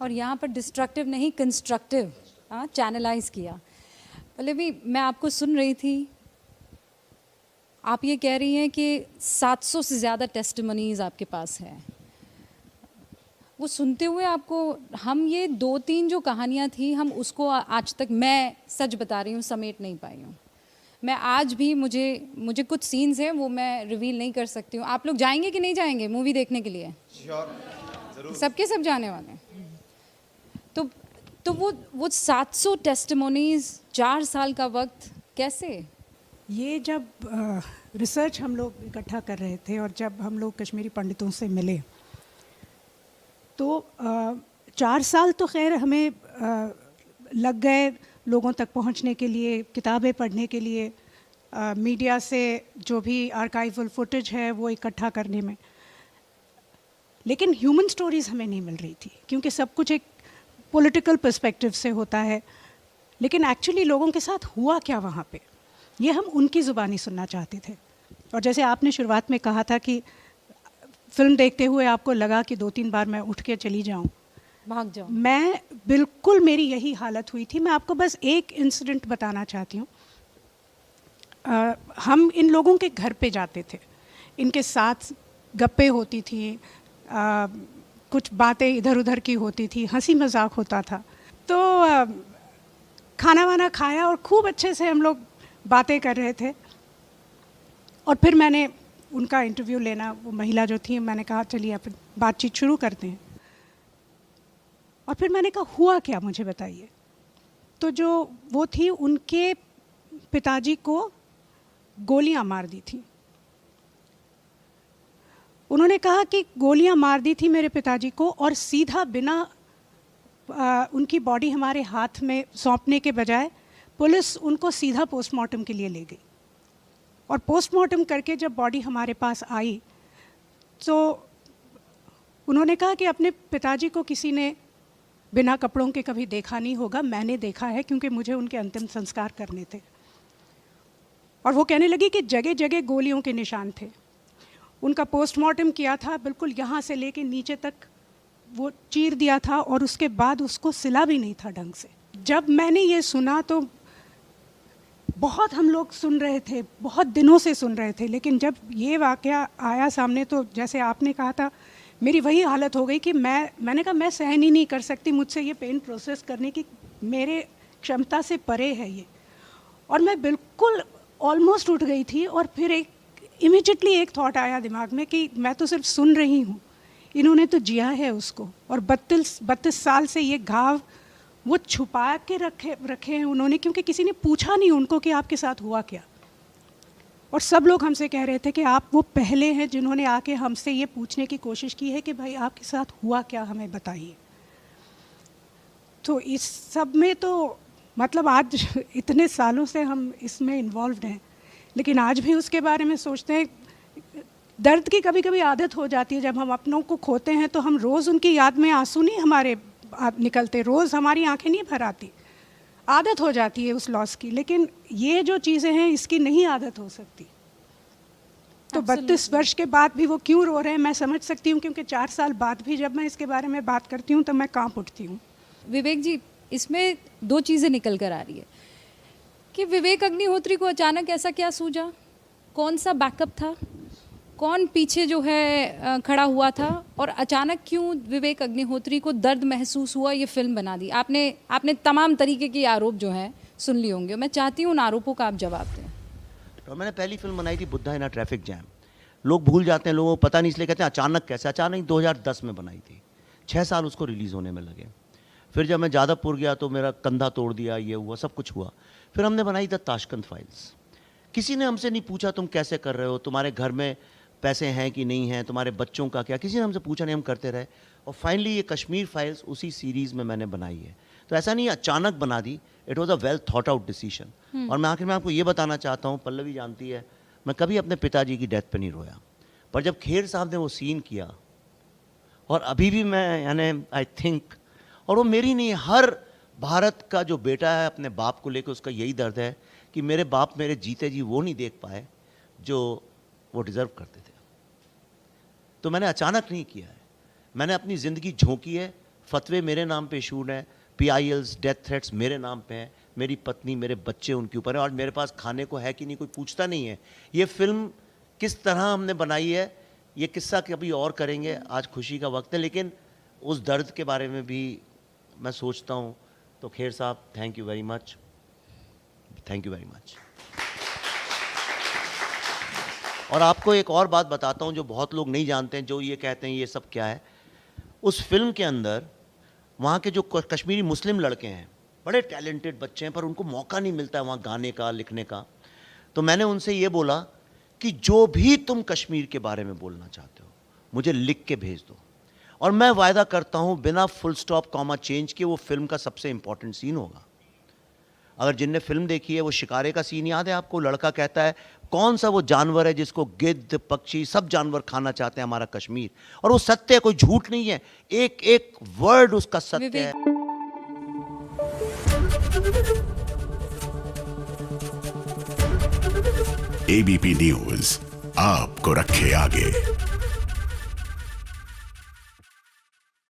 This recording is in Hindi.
और यहाँ पर डिस्ट्रक्टिव नहीं कंस्ट्रक्टिव चैनलाइज किया। पल्लवी, मैं आपको सुन रही थी, आप ये कह रही हैं कि 700 से ज़्यादा टेस्टिमनीज आपके पास हैं। वो सुनते हुए आपको, हम ये 2-3 जो कहानियाँ थी, हम उसको आज तक, मैं सच बता रही हूँ, समेट नहीं पाई हूँ। मैं आज भी, मुझे कुछ सीन्स हैं वो मैं रिवील नहीं कर सकती हूँ। आप लोग जाएंगे कि नहीं जाएंगे मूवी देखने के लिए? ज़रूर। सबके सब जाने वाले हैं। तो वो 700 टेस्टिमोनीज, 4 साल का वक्त, कैसे? ये जब रिसर्च हम लोग इकट्ठा कर रहे थे और जब हम लोग कश्मीरी पंडितों से मिले तो 4 साल तो खैर हमें लग गए लोगों तक पहुंचने के लिए, किताबें पढ़ने के लिए, मीडिया से जो भी आर्काइवल फुटेज है वो इकट्ठा करने में। लेकिन ह्यूमन स्टोरीज़ हमें नहीं मिल रही थी, क्योंकि सब कुछ एक पॉलिटिकल पर्सपेक्टिव से होता है। लेकिन एक्चुअली लोगों के साथ हुआ क्या वहाँ पे, ये हम उनकी ज़ुबानी सुनना चाहते थे। और जैसे आपने शुरुआत में कहा था कि फिल्म देखते हुए आपको लगा कि 2-3 बार मैं उठ के चली जाऊं, भाग जाओ, मैं बिल्कुल, मेरी यही हालत हुई थी। मैं आपको बस एक इंसिडेंट बताना चाहती हूँ। हम इन लोगों के घर पे जाते थे, इनके साथ गप्पे होती थी, कुछ बातें इधर उधर की होती थी, हंसी मजाक होता था। तो खाना वाना खाया और खूब अच्छे से हम लोग बातें कर रहे थे। और फिर मैंने उनका इंटरव्यू लेना, वो महिला जो थी, मैंने कहा चलिए अब बातचीत शुरू करते हैं। और फिर मैंने कहा हुआ क्या, मुझे बताइए। तो जो वो थी, उनके पिताजी को गोलियां मार दी थी। उन्होंने कहा कि गोलियां मार दी थी मेरे पिताजी को, और सीधा बिना उनकी बॉडी हमारे हाथ में सौंपने के बजाय पुलिस उनको सीधा पोस्टमार्टम के लिए ले गई। और पोस्टमार्टम करके जब बॉडी हमारे पास आई तो उन्होंने कहा कि अपने पिताजी को किसी ने बिना कपड़ों के कभी देखा नहीं होगा, मैंने देखा है, क्योंकि मुझे उनके अंतिम संस्कार करने थे। और वो कहने लगी कि जगह जगह गोलियों के निशान थे। उनका पोस्टमार्टम किया था, बिल्कुल यहाँ से लेके नीचे तक वो चीर दिया था, और उसके बाद उसको सिला भी नहीं था ढंग से। जब मैंने ये सुना तो बहुत हम लोग सुन रहे थे, बहुत दिनों से सुन रहे थे, लेकिन जब ये वाक़या आया सामने तो जैसे आपने कहा था, मेरी वही हालत हो गई कि मैंने कहा मैं सहन ही नहीं कर सकती, मुझसे ये पेन प्रोसेस करने की मेरे क्षमता से परे है ये। और मैं बिल्कुल ऑलमोस्ट उठ गई थी। और फिर इमीडिएटली एक थॉट आया दिमाग में कि मैं तो सिर्फ सुन रही हूँ, इन्होंने तो जिया है उसको, और 32 साल से ये घाव वो छुपा के रखे हैं उन्होंने, क्योंकि किसी ने पूछा नहीं उनको कि आपके साथ हुआ क्या। और सब लोग हमसे कह रहे थे कि आप वो पहले हैं जिन्होंने आके हमसे ये पूछने की कोशिश की है कि भाई आपके साथ हुआ क्या, हमें बताइए। तो इस सब में तो मतलब आज इतने सालों से हम इसमें इन्वॉल्व्ड हैं, लेकिन आज भी उसके बारे में सोचते हैं। दर्द की कभी कभी आदत हो जाती है, जब हम अपनों को खोते हैं तो हम रोज़ उनकी याद में आंसू नहीं हमारे निकलते, रोज़ हमारी आंखें नहीं भर आती, आदत हो जाती है उस लॉस की। लेकिन ये जो चीज़ें हैं इसकी नहीं आदत हो सकती। तो 32 वर्ष के बाद भी वो क्यों रो रहे हैं मैं समझ सकती हूँ, क्योंकि 4 साल बाद भी जब मैं इसके बारे में बात करती हूँ तो मैं कांप उठती हूँ। विवेक जी, इसमें 2 चीज़ें निकल कर आ रही है कि विवेक अग्निहोत्री को अचानक ऐसा क्या सूझा, कौन सा बैकअप था, कौन पीछे जो है खड़ा हुआ था, और अचानक क्यों विवेक अग्निहोत्री को दर्द महसूस हुआ, ये फिल्म बना दी। आपने तमाम तरीके के आरोप जो हैं सुन लिए होंगे, मैं चाहती हूँ उन आरोपों का आप जवाब दें। तो मैंने पहली फिल्म बनाई थी बुद्धा इन अ ट्रैफिक जैम। लोग भूल जाते हैं, लोगों को पता नहीं, इसलिए कहते हैं अचानक कैसे। अचानक 2010 में बनाई थी, 6 साल उसको रिलीज़ होने में लगे। फिर जब मैं जादवपुर गया तो मेरा कंधा तोड़ दिया, ये हुआ, सब कुछ हुआ। फिर हमने बनाई द ताशकंद फाइल्स। किसी ने हमसे नहीं पूछा तुम कैसे कर रहे हो, तुम्हारे घर में पैसे हैं कि नहीं हैं, तुम्हारे बच्चों का क्या, किसी ने हमसे पूछा नहीं, हम करते रहे। और फाइनली ये कश्मीर फाइल्स उसी सीरीज़ में मैंने बनाई है। तो ऐसा नहीं अचानक बना दी, it was a well thought out decision. और मैं आखिर में आपको ये बताना चाहता हूँ, पल्लवी जानती है, मैं कभी अपने पिताजी की डेथ पे नहीं रोया, पर जब खेर साहब ने वो सीन किया, और अभी भी मैं यानी आई थिंक, और वो मेरी नहीं, हर भारत का जो बेटा है अपने बाप को लेकर उसका यही दर्द है कि मेरे बाप मेरे जीते जी वो नहीं देख पाए जो वो डिज़र्व करते थे। तो मैंने अचानक नहीं किया है, मैंने अपनी ज़िंदगी झोंकी है, फतवे मेरे नाम पे इशूड हैं, PILs, डेथ थ्रेट्स मेरे नाम पे हैं, मेरी पत्नी, मेरे बच्चे उनके ऊपर हैं, और मेरे पास खाने को है कि नहीं कोई पूछता नहीं है। ये फिल्म किस तरह हमने बनाई है, ये किस्सा कभी और करेंगे, आज खुशी का वक्त है, लेकिन उस दर्द के बारे में भी मैं सोचता हूँ। तो खेर साहब, thank you very much, thank you very much. और आपको एक और बात बताता हूँ जो बहुत लोग नहीं जानते हैं, जो ये कहते हैं ये सब क्या है। उस फिल्म के अंदर वहाँ के जो कश्मीरी मुस्लिम लड़के हैं, बड़े टैलेंटेड बच्चे हैं, पर उनको मौका नहीं मिलता है वहाँ गाने का, लिखने का। तो मैंने उनसे ये बोला कि जो भी तुम कश्मीर के बारे में बोलना चाहते हो मुझे लिख के भेज दो, और मैं वायदा करता हूँ बिना फुल स्टॉप कॉमा चेंज के वो फिल्म का सबसे इंपॉर्टेंट सीन होगा। अगर जिनने फिल्म देखी है वो शिकारे का सीन याद है आपको? लड़का कहता है कौन सा वो जानवर है जिसको गिद्ध, पक्षी, सब जानवर खाना चाहते हैं, हमारा कश्मीर। और वो सत्य है, कोई झूठ नहीं है, एक एक वर्ड उसका सत्य है। ABP न्यूज आपको रखे आगे।